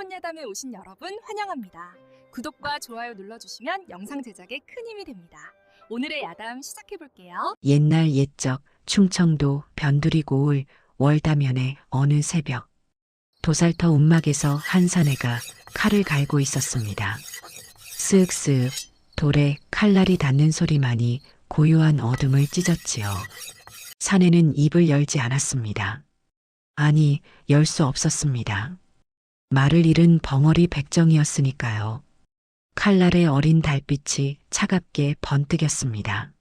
꽃예담에 오신 여러분 환영합니다. 구독과 좋아요 눌러주시면 영상 제작에 큰 힘이 됩니다. 오늘의 야담 시작해볼게요. 옛날 옛적 충청도 변두리 고을 월다면의 어느 새벽, 도살터 움막에서 한 사내가 칼을 갈고 있었습니다. 쓱쓱 돌에 칼날이 닿는 소리만이 고요한 어둠을 찢었지요. 사내는 입을 열지 않았습니다. 아니, 열 수 없었습니다. 말을 잃은 벙어리 백정이었으니까요. 칼날의 어린 달빛이 차갑게 번뜩였습니다.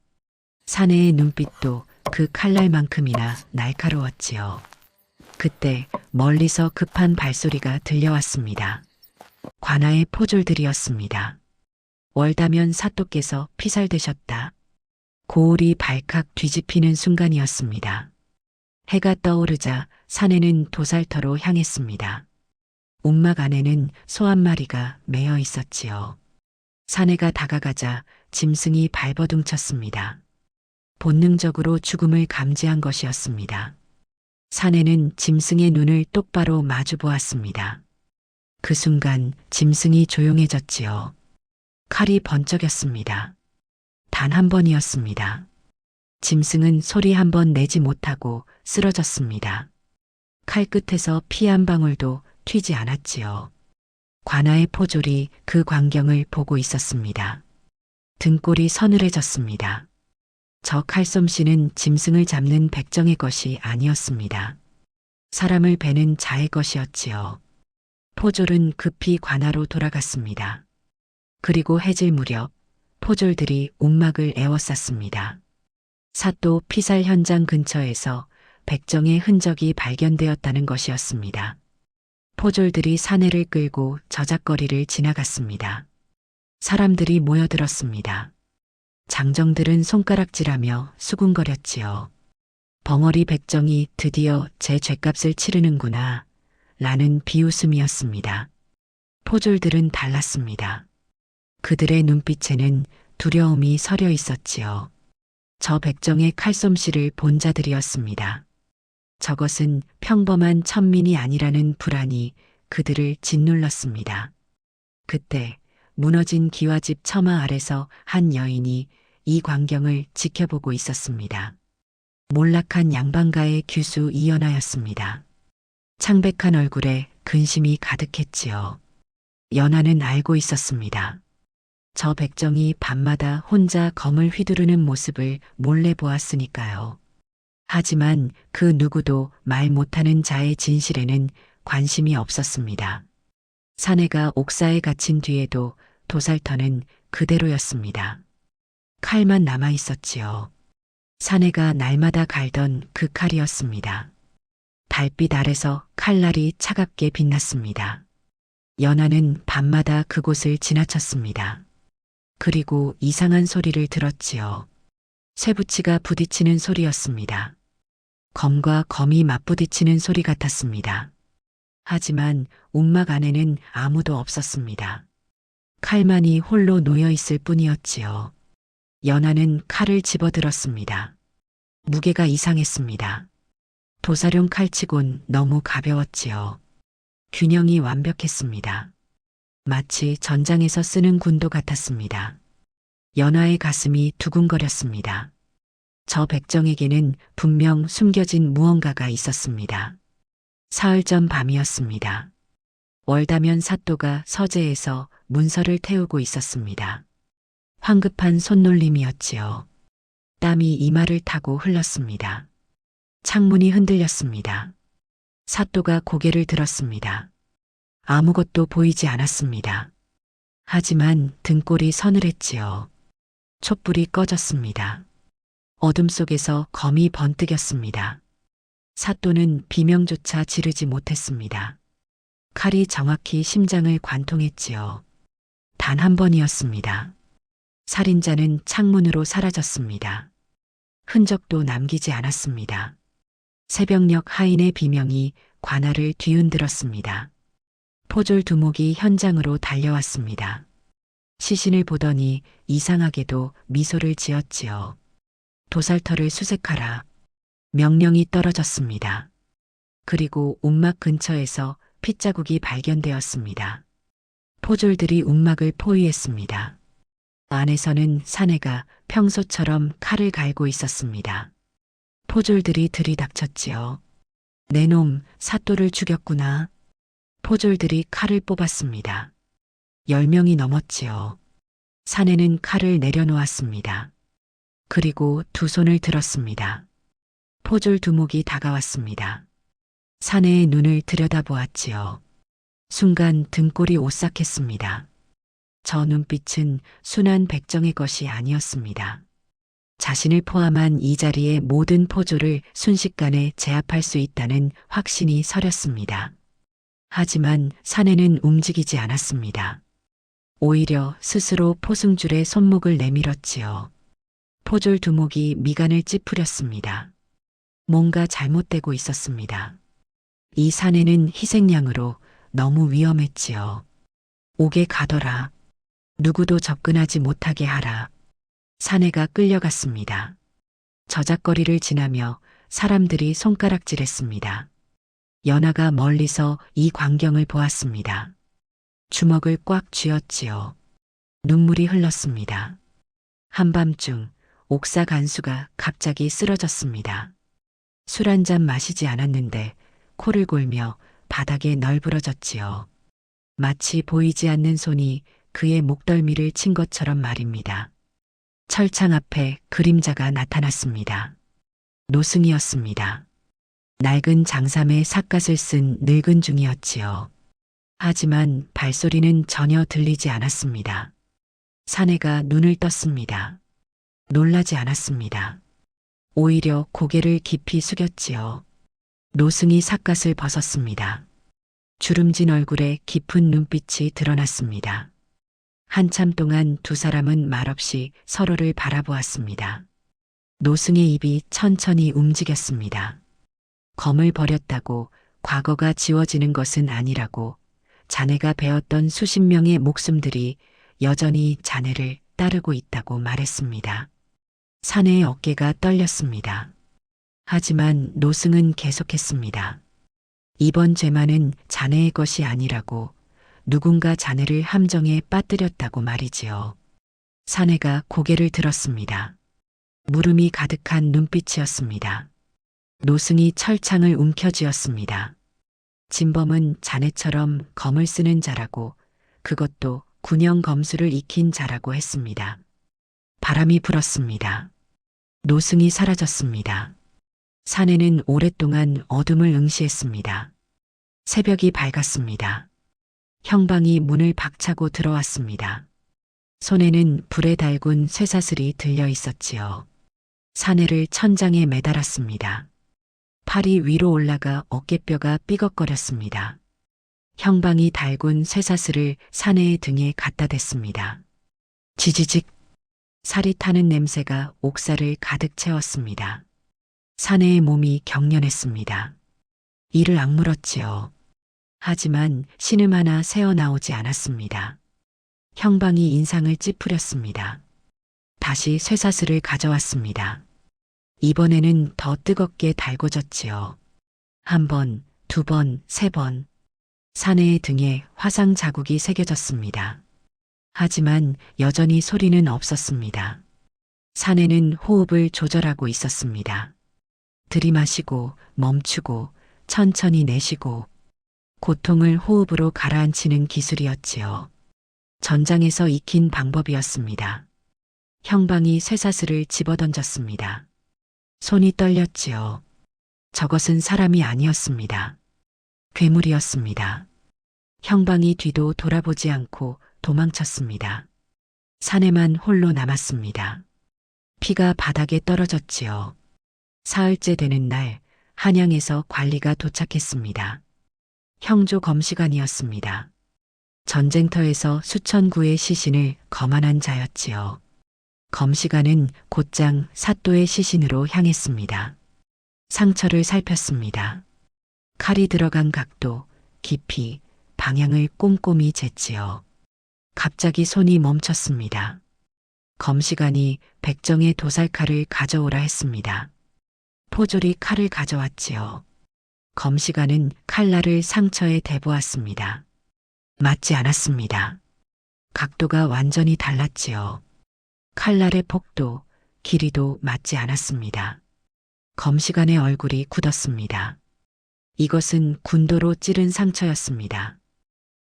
사내의 눈빛도 그 칼날만큼이나 날카로웠지요. 그때 멀리서 급한 발소리가 들려왔습니다. 관아의 포졸들이었습니다. 월다면 사또께서 피살되셨다. 고울이 발칵 뒤집히는 순간이었습니다. 해가 떠오르자 사내는 도살터로 향했습니다. 움막 안에는 소 한 마리가 매여 있었지요. 사내가 다가가자 짐승이 발버둥쳤습니다. 본능적으로 죽음을 감지한 것이었습니다. 사내는 짐승의 눈을 똑바로 마주 보았습니다. 그 순간 짐승이 조용해졌지요. 칼이 번쩍였습니다. 단 한 번이었습니다. 짐승은 소리 한 번 내지 못하고 쓰러졌습니다. 칼끝에서 피 한 방울도 튀지 않았지요. 관아의 포졸이 그 광경을 보고 있었습니다. 등골이 서늘해졌습니다. 저 칼솜씨는 짐승을 잡는 백정의 것이 아니었습니다. 사람을 베는 자의 것이었지요. 포졸은 급히 관아로 돌아갔습니다. 그리고 해질 무렵 포졸들이 움막을 에워쌌습니다. 사또 피살 현장 근처에서 백정의 흔적이 발견되었다는 것이었습니다. 포졸들이 사내를 끌고 저작거리를 지나갔습니다. 사람들이 모여들었습니다. 장정들은 손가락질하며 수군거렸지요. 벙어리 백정이 드디어 제 죗값을 치르는구나 라는 비웃음이었습니다. 포졸들은 달랐습니다. 그들의 눈빛에는 두려움이 서려 있었지요. 저 백정의 칼솜씨를 본 자들이었습니다. 저것은 평범한 천민이 아니라는 불안이 그들을 짓눌렀습니다. 그때 무너진 기와집 처마 아래서 한 여인이 이 광경을 지켜보고 있었습니다. 몰락한 양반가의 규수 이연하였습니다. 창백한 얼굴에 근심이 가득했지요. 연하는 알고 있었습니다. 저 백정이 밤마다 혼자 검을 휘두르는 모습을 몰래 보았으니까요. 하지만 그 누구도 말 못하는 자의 진실에는 관심이 없었습니다. 사내가 옥사에 갇힌 뒤에도 도살터는 그대로였습니다. 칼만 남아 있었지요. 사내가 날마다 갈던 그 칼이었습니다. 달빛 아래서 칼날이 차갑게 빛났습니다. 연하는 밤마다 그곳을 지나쳤습니다. 그리고 이상한 소리를 들었지요. 쇠붙이가 부딪히는 소리였습니다. 검과 검이 맞부딪히는 소리 같았습니다. 하지만 움막 안에는 아무도 없었습니다. 칼만이 홀로 놓여 있을 뿐이었지요. 연하는 칼을 집어들었습니다. 무게가 이상했습니다. 도사룡 칼치곤 너무 가벼웠지요. 균형이 완벽했습니다. 마치 전장에서 쓰는 군도 같았습니다. 연하의 가슴이 두근거렸습니다. 저 백정에게는 분명 숨겨진 무언가가 있었습니다. 사흘전 밤이었습니다. 월다면 사또가 서재에서 문서를 태우고 있었습니다. 황급한 손놀림이었지요. 땀이 이마를 타고 흘렀습니다. 창문이 흔들렸습니다. 사또가 고개를 들었습니다. 아무것도 보이지 않았습니다. 하지만 등골이 서늘했지요. 촛불이 꺼졌습니다. 어둠 속에서 검이 번뜩였습니다. 사또는 비명조차 지르지 못했습니다. 칼이 정확히 심장을 관통했지요. 단 한 번이었습니다. 살인자는 창문으로 사라졌습니다. 흔적도 남기지 않았습니다. 새벽녘 하인의 비명이 관아를 뒤흔들었습니다. 포졸 두목이 현장으로 달려왔습니다. 시신을 보더니 이상하게도 미소를 지었지요. 도살터를 수색하라. 명령이 떨어졌습니다. 그리고 움막 근처에서 핏자국이 발견되었습니다. 포졸들이 움막을 포위했습니다. 안에서는 사내가 평소처럼 칼을 갈고 있었습니다. 포졸들이 들이닥쳤지요. 내 놈, 사또를 죽였구나. 포졸들이 칼을 뽑았습니다. 10명이 넘었지요. 사내는 칼을 내려놓았습니다. 그리고 두 손을 들었습니다. 포졸 두목이 다가왔습니다. 사내의 눈을 들여다보았지요. 순간 등골이 오싹했습니다. 저 눈빛은 순한 백정의 것이 아니었습니다. 자신을 포함한 이 자리의 모든 포졸을 순식간에 제압할 수 있다는 확신이 서렸습니다. 하지만 사내는 움직이지 않았습니다. 오히려 스스로 포승줄에 손목을 내밀었지요. 포졸 두목이 미간을 찌푸렸습니다. 뭔가 잘못되고 있었습니다. 이 사내는 희생양으로 너무 위험했지요. 옥에 가둬라. 누구도 접근하지 못하게 하라. 사내가 끌려갔습니다. 저작거리를 지나며 사람들이 손가락질했습니다. 연하가 멀리서 이 광경을 보았습니다. 주먹을 꽉 쥐었지요. 눈물이 흘렀습니다. 한밤중 옥사 간수가 갑자기 쓰러졌습니다. 술 한 잔 마시지 않았는데 코를 골며 바닥에 널브러졌지요. 마치 보이지 않는 손이 그의 목덜미를 친 것처럼 말입니다. 철창 앞에 그림자가 나타났습니다. 노승이었습니다. 낡은 장삼에 삿갓을 쓴 늙은 중이었지요. 하지만 발소리는 전혀 들리지 않았습니다. 사내가 눈을 떴습니다. 놀라지 않았습니다. 오히려 고개를 깊이 숙였지요. 노승이 삿갓을 벗었습니다. 주름진 얼굴에 깊은 눈빛이 드러났습니다. 한참 동안 두 사람은 말없이 서로를 바라보았습니다. 노승의 입이 천천히 움직였습니다. 검을 버렸다고 과거가 지워지는 것은 아니라고, 자네가 베었던 수십 명의 목숨들이 여전히 자네를 따르고 있다고 말했습니다. 사내의 어깨가 떨렸습니다. 하지만 노승은 계속했습니다. 이번 죄만은 자네의 것이 아니라고, 누군가 자네를 함정에 빠뜨렸다고 말이지요. 사내가 고개를 들었습니다. 물음이 가득한 눈빛이었습니다. 노승이 철창을 움켜쥐었습니다. 진범은 자네처럼 검을 쓰는 자라고, 그것도 군형 검수를 익힌 자라고 했습니다. 바람이 불었습니다. 노승이 사라졌습니다. 사내는 오랫동안 어둠을 응시했습니다. 새벽이 밝았습니다. 형방이 문을 박차고 들어왔습니다. 손에는 불에 달군 쇠사슬이 들려 있었지요. 사내를 천장에 매달았습니다. 팔이 위로 올라가 어깨뼈가 삐걱거렸습니다. 형방이 달군 쇠사슬을 사내의 등에 갖다 댔습니다. 지지직, 살이 타는 냄새가 옥사를 가득 채웠습니다. 사내의 몸이 경련했습니다. 이를 악물었지요. 하지만 신음 하나 새어나오지 않았습니다. 형방이 인상을 찌푸렸습니다. 다시 쇠사슬을 가져왔습니다. 이번에는 더 뜨겁게 달궈졌지요. 한 번, 두 번, 세 번. 사내의 등에 화상 자국이 새겨졌습니다. 하지만 여전히 소리는 없었습니다. 사내는 호흡을 조절하고 있었습니다. 들이마시고 멈추고 천천히 내쉬고, 고통을 호흡으로 가라앉히는 기술이었지요. 전장에서 익힌 방법이었습니다. 형방이 쇠사슬을 집어던졌습니다. 손이 떨렸지요. 저것은 사람이 아니었습니다. 괴물이었습니다. 형방이 뒤도 돌아보지 않고 도망쳤습니다. 사내만 홀로 남았습니다. 피가 바닥에 떨어졌지요. 사흘째 되는 날, 한양에서 관리가 도착했습니다. 형조 검시관이었습니다. 전쟁터에서 수천 구의 시신을 거만한 자였지요. 검시관은 곧장 사또의 시신으로 향했습니다. 상처를 살폈습니다. 칼이 들어간 각도, 깊이, 방향을 꼼꼼히 쟀지요. 갑자기 손이 멈췄습니다. 검시관이 백정의 도살칼을 가져오라 했습니다. 포졸이 칼을 가져왔지요. 검시관은 칼날을 상처에 대보았습니다. 맞지 않았습니다. 각도가 완전히 달랐지요. 칼날의 폭도, 길이도 맞지 않았습니다. 검시관의 얼굴이 굳었습니다. 이것은 군도로 찌른 상처였습니다.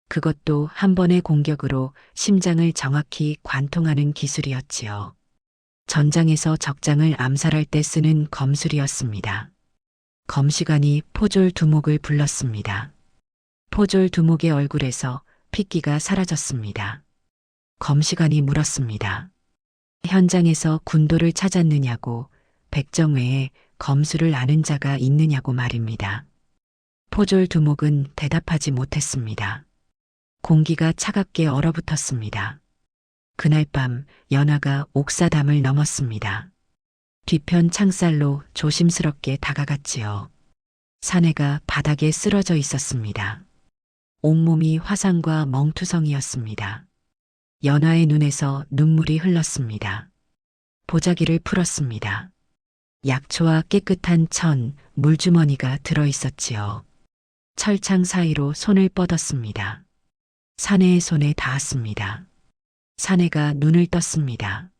그것도 한 번의 공격으로 심장을 정확히 관통하는 기술이었지요. 전장에서 적장을 암살할 때 쓰는 검술이었습니다. 검시관이 포졸 두목을 불렀습니다. 포졸 두목의 얼굴에서 핏기가 사라졌습니다. 검시관이 물었습니다. 현장에서 군도를 찾았느냐고, 백정 외에 검술을 아는 자가 있느냐고 말입니다. 포졸 두목은 대답하지 못했습니다. 공기가 차갑게 얼어붙었습니다. 그날 밤 연하가 옥사담을 넘었습니다. 뒤편 창살로 조심스럽게 다가갔지요. 사내가 바닥에 쓰러져 있었습니다. 온몸이 화상과 멍투성이었습니다. 연하의 눈에서 눈물이 흘렀습니다. 보자기를 풀었습니다. 약초와 깨끗한 천, 물주머니가 들어있었지요. 철창 사이로 손을 뻗었습니다. 사내의 손에 닿았습니다. 사내가 눈을 떴습니다.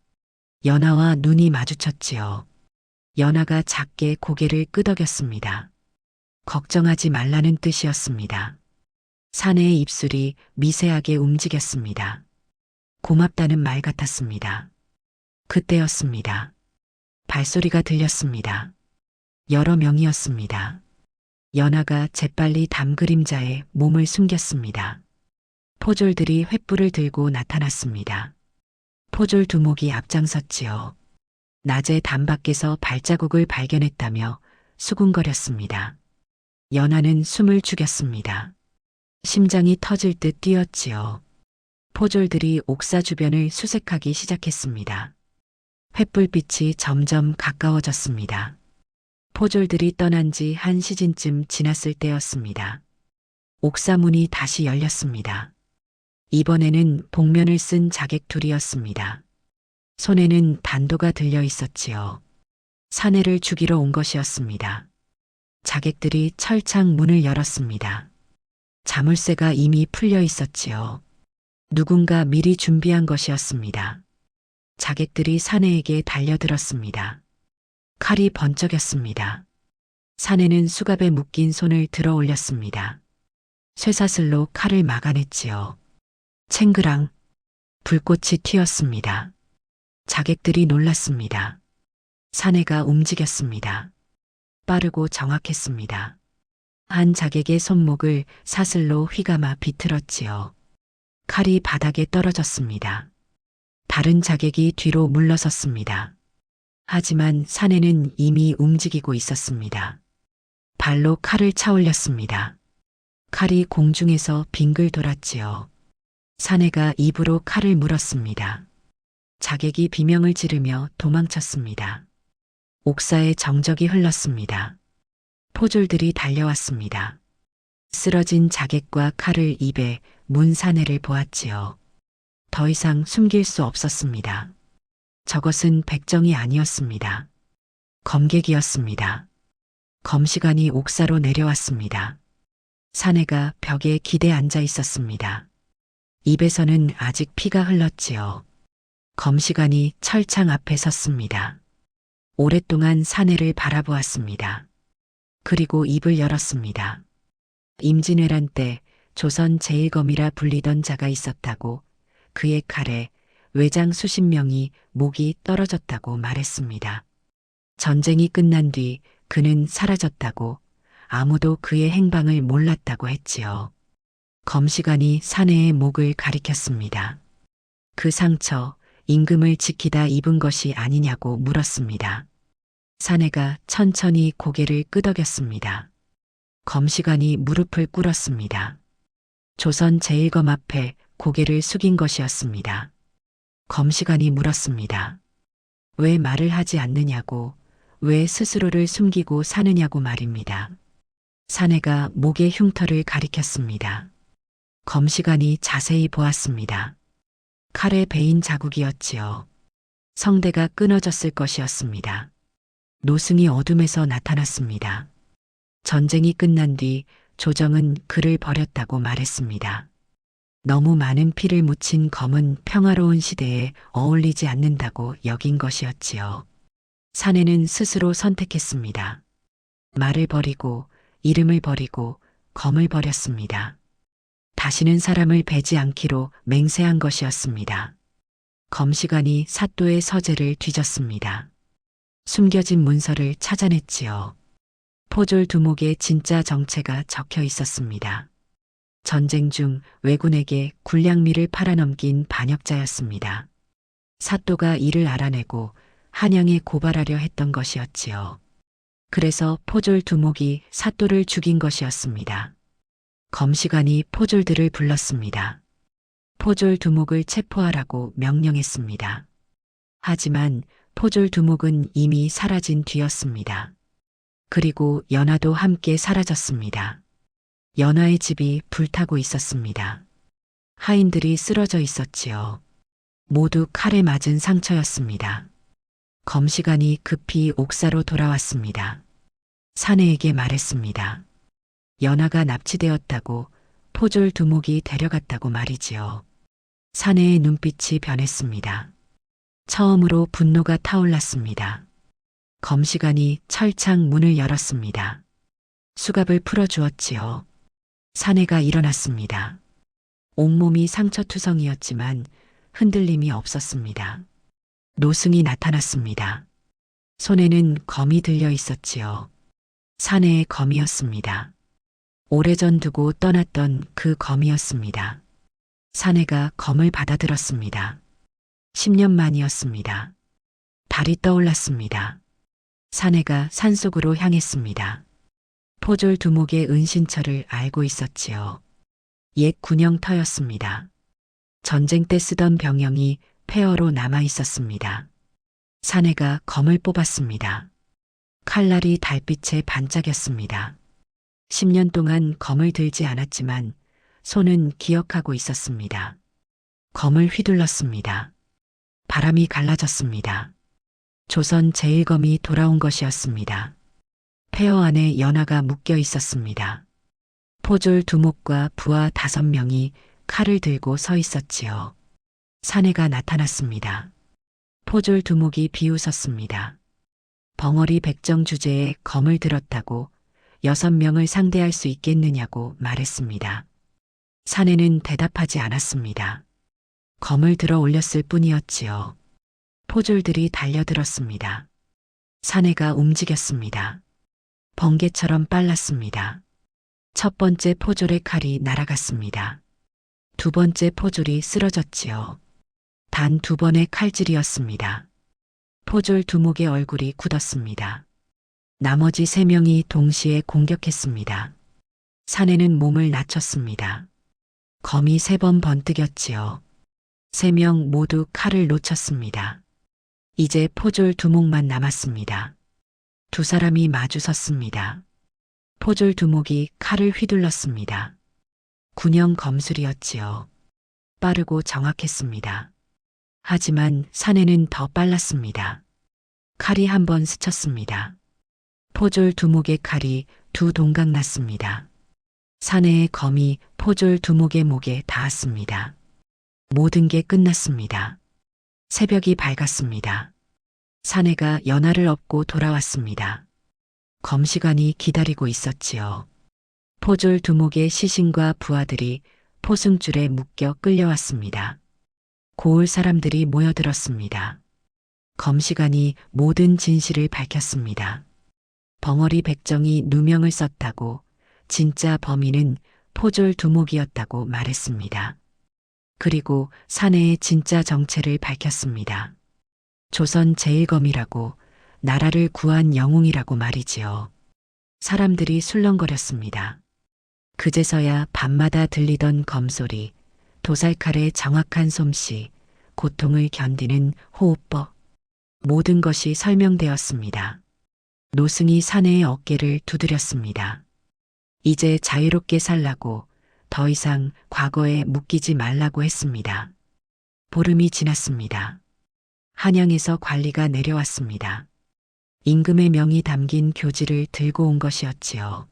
연하와 눈이 마주쳤지요. 연하가 작게 고개를 끄덕였습니다. 걱정하지 말라는 뜻이었습니다. 사내의 입술이 미세하게 움직였습니다. 고맙다는 말 같았습니다. 그때였습니다. 발소리가 들렸습니다. 여러 명이었습니다. 연하가 재빨리 담그림자에 몸을 숨겼습니다. 포졸들이 횃불을 들고 나타났습니다. 포졸 두목이 앞장섰지요. 낮에 담 밖에서 발자국을 발견했다며 수군거렸습니다. 연하는 숨을 죽였습니다. 심장이 터질 듯 뛰었지요. 포졸들이 옥사 주변을 수색하기 시작했습니다. 횃불빛이 점점 가까워졌습니다. 포졸들이 떠난 지 한 시즌쯤 지났을 때였습니다. 옥사 문이 다시 열렸습니다. 이번에는 복면을 쓴 자객 둘이었습니다. 손에는 단도가 들려 있었지요. 사내를 죽이러 온 것이었습니다. 자객들이 철창 문을 열었습니다. 자물쇠가 이미 풀려 있었지요. 누군가 미리 준비한 것이었습니다. 자객들이 사내에게 달려들었습니다. 칼이 번쩍였습니다. 사내는 수갑에 묶인 손을 들어 올렸습니다. 쇠사슬로 칼을 막아냈지요. 챙그랑 불꽃이 튀었습니다. 자객들이 놀랐습니다. 사내가 움직였습니다. 빠르고 정확했습니다. 한 자객의 손목을 사슬로 휘감아 비틀었지요. 칼이 바닥에 떨어졌습니다. 다른 자객이 뒤로 물러섰습니다. 하지만 사내는 이미 움직이고 있었습니다. 발로 칼을 차올렸습니다. 칼이 공중에서 빙글 돌았지요. 사내가 입으로 칼을 물었습니다. 자객이 비명을 지르며 도망쳤습니다. 옥사에 정적이 흘렀습니다. 포졸들이 달려왔습니다. 쓰러진 자객과 칼을 입에 문 사내를 보았지요. 더 이상 숨길 수 없었습니다. 저것은 백정이 아니었습니다. 검객이었습니다. 검시관이 옥사로 내려왔습니다. 사내가 벽에 기대 앉아 있었습니다. 입에서는 아직 피가 흘렀지요. 검시관이 철창 앞에 섰습니다. 오랫동안 사내를 바라보았습니다. 그리고 입을 열었습니다. 임진왜란 때 조선 제1검이라 불리던 자가 있었다고, 그의 칼에 외장 수십 명이 목이 떨어졌다고 말했습니다. 전쟁이 끝난 뒤 그는 사라졌다고, 아무도 그의 행방을 몰랐다고 했지요. 검시관이 사내의 목을 가리켰습니다. 그 상처, 임금을 지키다 입은 것이 아니냐고 물었습니다. 사내가 천천히 고개를 끄덕였습니다. 검시관이 무릎을 꿇었습니다. 조선 제1검 앞에 고개를 숙인 것이었습니다. 검시관이 물었습니다. 왜 말을 하지 않느냐고, 왜 스스로를 숨기고 사느냐고 말입니다. 사내가 목의 흉터를 가리켰습니다. 검시관이 자세히 보았습니다. 칼에 베인 자국이었지요. 성대가 끊어졌을 것이었습니다. 노승이 어둠에서 나타났습니다. 전쟁이 끝난 뒤 조정은 그를 버렸다고 말했습니다. 너무 많은 피를 묻힌 검은 평화로운 시대에 어울리지 않는다고 여긴 것이었지요. 사내는 스스로 선택했습니다. 말을 버리고 이름을 버리고 검을 버렸습니다. 다시는 사람을 베지 않기로 맹세한 것이었습니다. 검시관이 사또의 서재를 뒤졌습니다. 숨겨진 문서를 찾아냈지요. 포졸 두목의 진짜 정체가 적혀 있었습니다. 전쟁 중 왜군에게 군량미를 팔아넘긴 반역자였습니다. 사또가 이를 알아내고 한양에 고발하려 했던 것이었지요. 그래서 포졸 두목이 사또를 죽인 것이었습니다. 검시관이 포졸들을 불렀습니다. 포졸 두목을 체포하라고 명령했습니다. 하지만 포졸 두목은 이미 사라진 뒤였습니다. 그리고 연화도 함께 사라졌습니다. 연화의 집이 불타고 있었습니다. 하인들이 쓰러져 있었지요. 모두 칼에 맞은 상처였습니다. 검시관이 급히 옥사로 돌아왔습니다. 사내에게 말했습니다. 연화가 납치되었다고 포졸 두목이 데려갔다고 말이지요. 사내의 눈빛이 변했습니다. 처음으로 분노가 타올랐습니다. 검시관이 철창 문을 열었습니다. 수갑을 풀어주었지요. 사내가 일어났습니다. 온몸이 상처투성이었지만 흔들림이 없었습니다. 노승이 나타났습니다. 손에는 검이 들려 있었지요. 사내의 검이었습니다. 오래전 두고 떠났던 그 검이었습니다. 사내가 검을 받아들었습니다. 10년 만이었습니다. 달이 떠올랐습니다. 사내가 산속으로 향했습니다. 포졸 두목의 은신처를 알고 있었지요. 옛 군영터였습니다. 전쟁 때 쓰던 병영이 폐허로 남아 있었습니다. 사내가 검을 뽑았습니다. 칼날이 달빛에 반짝였습니다. 10년 동안 검을 들지 않았지만 손은 기억하고 있었습니다. 검을 휘둘렀습니다. 바람이 갈라졌습니다. 조선 제1검이 돌아온 것이었습니다. 폐허 안에 연화가 묶여 있었습니다. 포졸 두목과 부하 5명이 칼을 들고 서 있었지요. 사내가 나타났습니다. 포졸 두목이 비웃었습니다. 벙어리 백정 주제에 검을 들었다고 6명을 상대할 수 있겠느냐고 말했습니다. 사내는 대답하지 않았습니다. 검을 들어 올렸을 뿐이었지요. 포졸들이 달려들었습니다. 사내가 움직였습니다. 번개처럼 빨랐습니다. 첫 번째 포졸의 칼이 날아갔습니다. 두 번째 포졸이 쓰러졌지요. 단 2번의 칼질이었습니다. 포졸 두목의 얼굴이 굳었습니다. 나머지 3명이 동시에 공격했습니다. 사내는 몸을 낮췄습니다. 검이 3번 번뜩였지요. 3명 모두 칼을 놓쳤습니다. 이제 포졸 두목만 남았습니다. 2 사람이 마주 섰습니다. 포졸 두목이 칼을 휘둘렀습니다. 군용 검술이었지요. 빠르고 정확했습니다. 하지만 사내는 더 빨랐습니다. 칼이 1번 스쳤습니다. 포졸 두목의 칼이 2 동각 났습니다. 사내의 검이 포졸 두목의 목에 닿았습니다. 모든 게 끝났습니다. 새벽이 밝았습니다. 사내가 연화를 업고 돌아왔습니다. 검시관이 기다리고 있었지요. 포졸 두목의 시신과 부하들이 포승줄에 묶여 끌려왔습니다. 고을 사람들이 모여들었습니다. 검시관이 모든 진실을 밝혔습니다. 벙어리 백정이 누명을 썼다고 진짜 범인은 포졸 두목이었다고 말했습니다. 그리고 사내의 진짜 정체를 밝혔습니다. 조선 제1검이라고 나라를 구한 영웅이라고 말이지요. 사람들이 술렁거렸습니다. 그제서야 밤마다 들리던 검소리, 도살칼의 정확한 솜씨, 고통을 견디는 호흡법, 모든 것이 설명되었습니다. 노승이 사내의 어깨를 두드렸습니다. 이제 자유롭게 살라고 더 이상 과거에 묶이지 말라고 했습니다. 보름이 지났습니다. 한양에서 관리가 내려왔습니다. 임금의 명이 담긴 교지를 들고 온 것이었지요.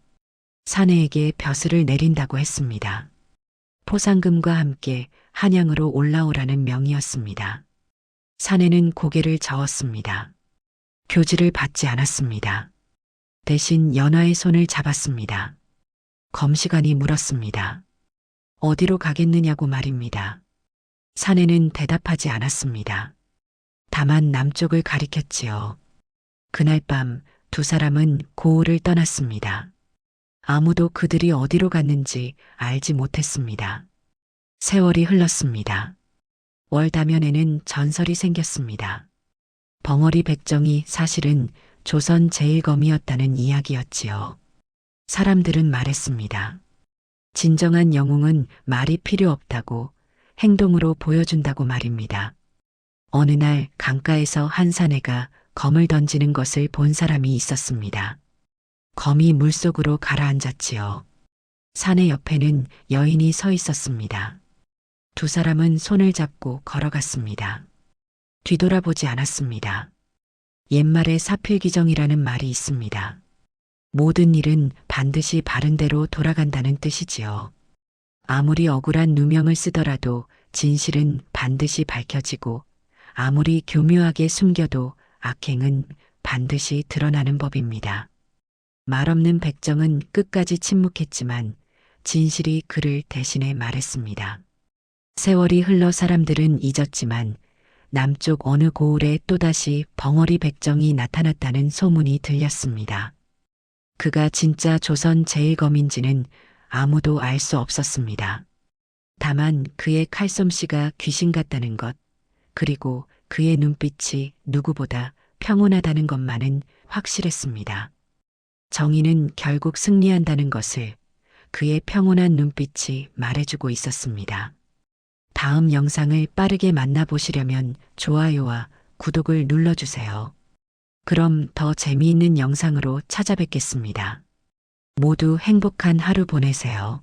사내에게 벼슬을 내린다고 했습니다. 포상금과 함께 한양으로 올라오라는 명이었습니다. 사내는 고개를 저었습니다. 교지를 받지 않았습니다. 대신 연하의 손을 잡았습니다. 검시관이 물었습니다. 어디로 가겠느냐고 말입니다. 사내는 대답하지 않았습니다. 다만 남쪽을 가리켰지요. 그날 밤 두 사람은 고을을 떠났습니다. 아무도 그들이 어디로 갔는지 알지 못했습니다. 세월이 흘렀습니다. 월다면에는 전설이 생겼습니다. 벙어리 백정이 사실은 조선 제1검이었다는 이야기였지요. 사람들은 말했습니다. 진정한 영웅은 말이 필요 없다고 행동으로 보여준다고 말입니다. 어느 날 강가에서 한 사내가 검을 던지는 것을 본 사람이 있었습니다. 검이 물속으로 가라앉았지요. 사내 옆에는 여인이 서 있었습니다. 두 사람은 손을 잡고 걸어갔습니다. 뒤돌아보지 않았습니다. 옛말에 사필기정이라는 말이 있습니다. 모든 일은 반드시 바른 대로 돌아간다는 뜻이지요. 아무리 억울한 누명을 쓰더라도 진실은 반드시 밝혀지고 아무리 교묘하게 숨겨도 악행은 반드시 드러나는 법입니다. 말없는 백정은 끝까지 침묵했지만 진실이 그를 대신해 말했습니다. 세월이 흘러 사람들은 잊었지만 남쪽 어느 고을에 또다시 벙어리 백정이 나타났다는 소문이 들렸습니다. 그가 진짜 조선 제1검인지는 아무도 알 수 없었습니다. 다만 그의 칼솜씨가 귀신 같다는 것, 그리고 그의 눈빛이 누구보다 평온하다는 것만은 확실했습니다. 정의는 결국 승리한다는 것을 그의 평온한 눈빛이 말해주고 있었습니다. 다음 영상을 빠르게 만나보시려면 좋아요와 구독을 눌러주세요. 그럼 더 재미있는 영상으로 찾아뵙겠습니다. 모두 행복한 하루 보내세요.